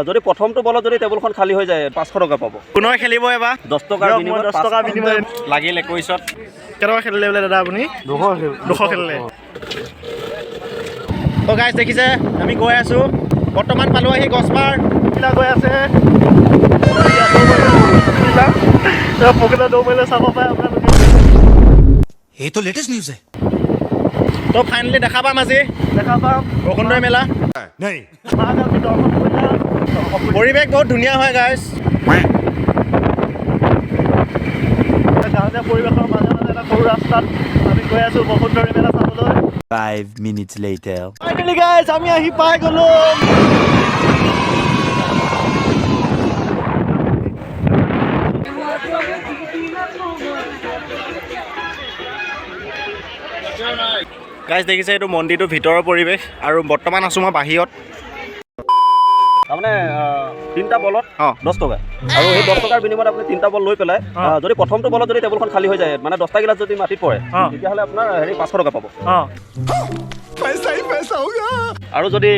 যদি প্ৰথমটো বলত যদি টেবুলখন খালী হৈ যায় 500 টকা পাব। পুনৰ খেলিব এবাৰ 10 টকাৰ বিনিময়ত 10 টকা বিনিময় লাগিল 21ত। কেইটকা খেলিলে বোলে দাদা আপুনি? 200 খেলিলে। তো গাইছ দেখিছে আমি গৈ আছোঁ বৰ্তমান পালোঁ আহি গছপাৰ বিলাক গৈ আছে পকেটত দৌ মাৰিলে চাব পাৰে আপোনালোকে। ये तो लेटेस्ट न्यूज़ है। তো ফাইনেলি দেখা পাম আজি বৰষুণৰ মেলা পৰিৱেশ বহুত ধুনীয়া হয় গাইছ। গাঁৱলীয়া পৰিৱেশৰ মাজে মাজে এটা সৰু ৰাস্তাত আমি গৈ আছোঁ বসুন্ধৰী মেলা চাবলৈ। 5 minutes later. ফাইনেলি গাইছ আমি আহি পাই গ'লো। গাইছ দেখিছে এইটো মন্দিৰটোৰ ভিতৰৰ পৰিৱেশ আৰু বৰ্তমান আছোঁ মই বাহিৰত। তাৰমানে 3টা বলত 10 টকা আৰু সেই 10 টকাৰ বিনিময়ত আপুনি 3টা বল লৈ পেলাই যদি প্ৰথমটো বলত যদি টেবুলখন খালী হৈ যায় মানে 10টা গিলাচ যদি মাটিত পৰে তেতিয়াহ'লে আপোনাৰ 500 টকা পাব। আৰু যদি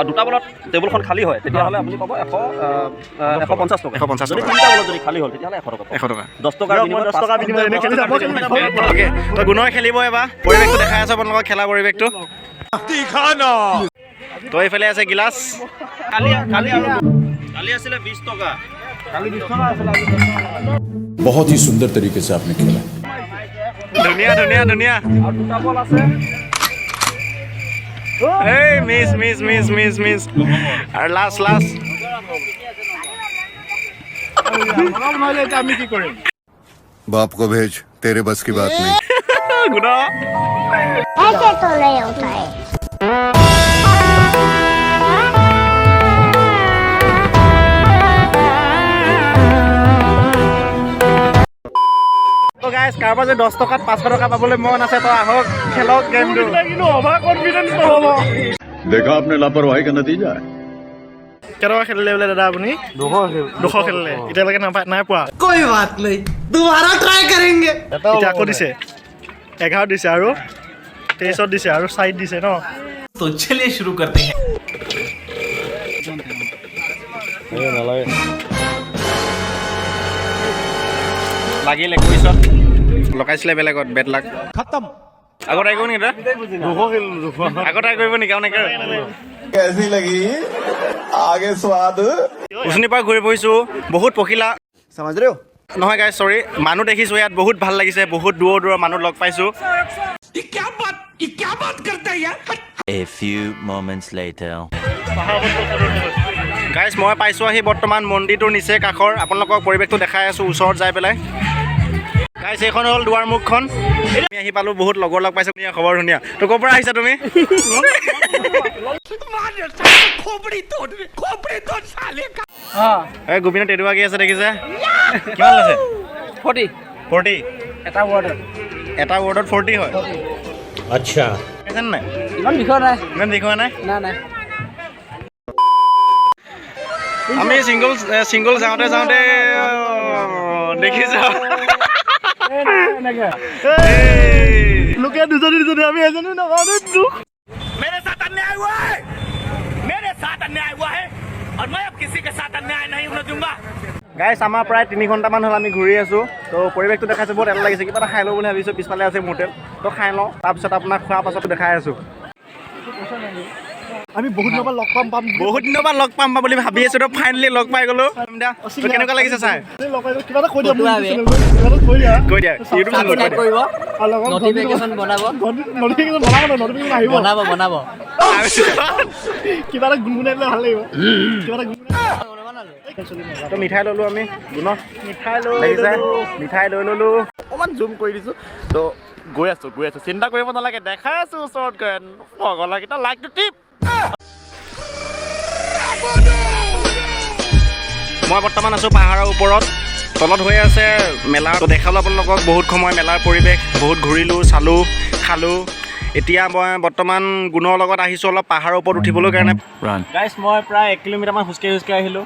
2টা বলত টেবুলখন খালী হয় তেতিয়াহ'লে আপুনি পাব 150 টকা। 150 যদি 3টা বলত যদি খালী হ'ল তেতিয়াহ'লে 100 টকা। 100 টকা 10 টকাৰ বিনিময়ত 10 টকা বিনিময় অ'কে তো গুণৰ খেলিব এবাৰ পৰিৱেশটো দেখাই আছোঁ আপোনালোকৰ খেলা পৰিৱেশটো। তো এইফালে আছে গিলাচ কালি আছিলে 20 টকা। बहुत ही सुंदर तरीके से आपने खेला। ধুনীয়া ধুনীয়া ধুনীয়া আৰু 2টা বল আছে এই miss miss miss miss miss আৰু লাষ্ট আমি কি কৰিম बाप को भेज तेरे बस की बात नहीं। গুণ ऐसे तो नहीं होता है। তো গাইছ কাৰোবাৰ যদি 10 টকাত 500 টকা পাবলৈ মন আছে তো আহক খেলক গেমটো। देखा आपने लापरवाही का नतीजा है। কেইটকা খেলিলে বোলে দাদা আপুনি? 200 খেলিলে এতিয়ালৈকে নাই পোৱা। कोई बात नहीं, दोबारा ट्राई करेंगे। এতিয়া আকৌ দিছে 11 দিছে আৰু 23ত দিছে আৰু 4 দিছে ন। तो चलिए शुरू करते हैं। লাগিল 21ত লগাইছিলে বেলেগত বেড লাক খতম। আগত আহিব নেকি দাদা? 200 খেলিলোঁ আগত আহি কৰিব নেকি আপুনি? कैसी लगी आगे स्वाद? উচনিৰ পৰা ঘূৰি ফুৰিছোঁ বহুত পখিলা নহয় গাইছ চৰি মানুহ দেখিছোঁ ইয়াত বহুত ভাল লাগিছে বহুত দূৰৰ দূৰৰ মানুহ লগ পাইছোঁ। A few moments later. গাইছ মই পাইছোঁ আহি বৰ্তমান মন্দিৰটোৰ নিচে কাষৰ আপোনালোকক পৰিৱেশটো দেখাই আছোঁ ওচৰত যাই পেলাই। গাইছ এইখন হ'ল দুৱাৰমুখখন আমি আহি পালোঁ বহুত লগৰ লগ পাইছোঁ। ধুনীয়া খবৰ ধুনীয়া। তো ক'ৰ পৰা আহিছা তুমি? এই গোবিন্দত টেটু আঁকি আছে দেখিছে কিমান লৈছে? 40 এটা ৱৰ্ডত 40 হয়। अच्छा জানে নাই इमान दिखा रहा है ইমান দেখুওৱা নাই। ना ना আমি ছিংগল যাওঁতে দেখিছোঁ লোকে দুজনী আমি এজনী নাপাওঁ দুখ। मेरे साथ अन्याय हुआ है, मेरे साथ अन्याय हुआ है और मैं अब किसी के साथ अन्याय नहीं होने दूंगा। গাইছ আমাৰ প্ৰায় 3 ঘণ্টামান হ'ল আমি ঘূৰি আছোঁ। তো পৰিৱেশটো দেখাইছোঁ বহুত ভাল লাগিছে। কিবা এটা খাই লওঁ বুলি ভাবিছোঁ পিছফালে আছে মোটেল তো খাই লওঁ তাৰপিছত আপোনাক খোৱাৰ পাছতো দেখাই আছোঁ। আমি বহুত দিনৰ পৰা লগ পাম বুলি ভাবি আছোঁ তো ফাইনেলি লগ পাই গ'লোঁ। কেনেকুৱা লাগিছে ছাৰ? কৈ দিয়া ইউটিউব চেনেল नोटिफिकेशन बनाबो কিবা এটা গুণগুণাই দিলে ভাল লাগিব। তো মিঠাই ল'লোঁ আমি গুণৰ মিঠাই লৈ ল'লোঁ অকণমান জুম কৰি দিছোঁ। তো গৈ আছোঁ চিন্তা কৰিব নালাগে দেখাই আছোঁ ওচৰত গৈ পগলাকেইটা লাইকটো টিপ। মই বৰ্তমান আছোঁ পাহাৰৰ ওপৰত তলত হৈ আছে মেলা। তো দেখালোঁ আপোনালোকক বহুত সময় মেলাৰ পৰিৱেশ বহুত ঘূৰিলোঁ চালোঁ খালোঁ। এতিয়া মই বৰ্তমান গুণৰ লগত আহিছোঁ অলপ পাহাৰৰ ওপৰত উঠিবলৈ কাৰণে। গাইছ মই প্ৰায় 1 কিলোমিটাৰমান খোজকাঢ়ি আহিলোঁ।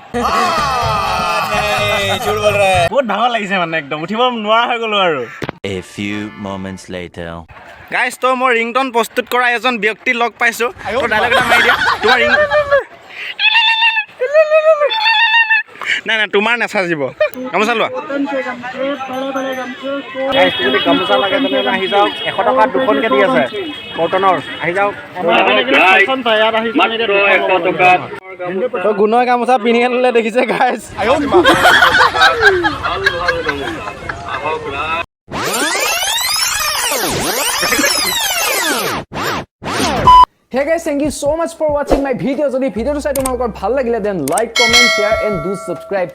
বহুত ভাগৰ লাগিছে মানে একদম উঠিব নোৱাৰা হৈ গ'লোঁ আৰু। A few moments later. গাইছ তো মই ৰিংটন প্ৰস্তুত কৰা এজন ব্যক্তি লগ পাইছোঁ। ডাইলগ এটা মাৰি দিয়া তোমাৰ নাই নাই তোমাৰ নাচাজিব গামোচা লোৱা Guys, যদি গামোচা লাগে তেনেহ'লে আহি যাওক 100 টকাত 2খনকৈ দি আছে কটনৰ আহি যাওক গুণৰ গামোচা পিন্ধি আনিলে দেখিছে guys Hey guys, thank you so much for watching my video. If you video চাই তোমালোকৰ ভাল লাগিলে then like, comment, share and do subscribe.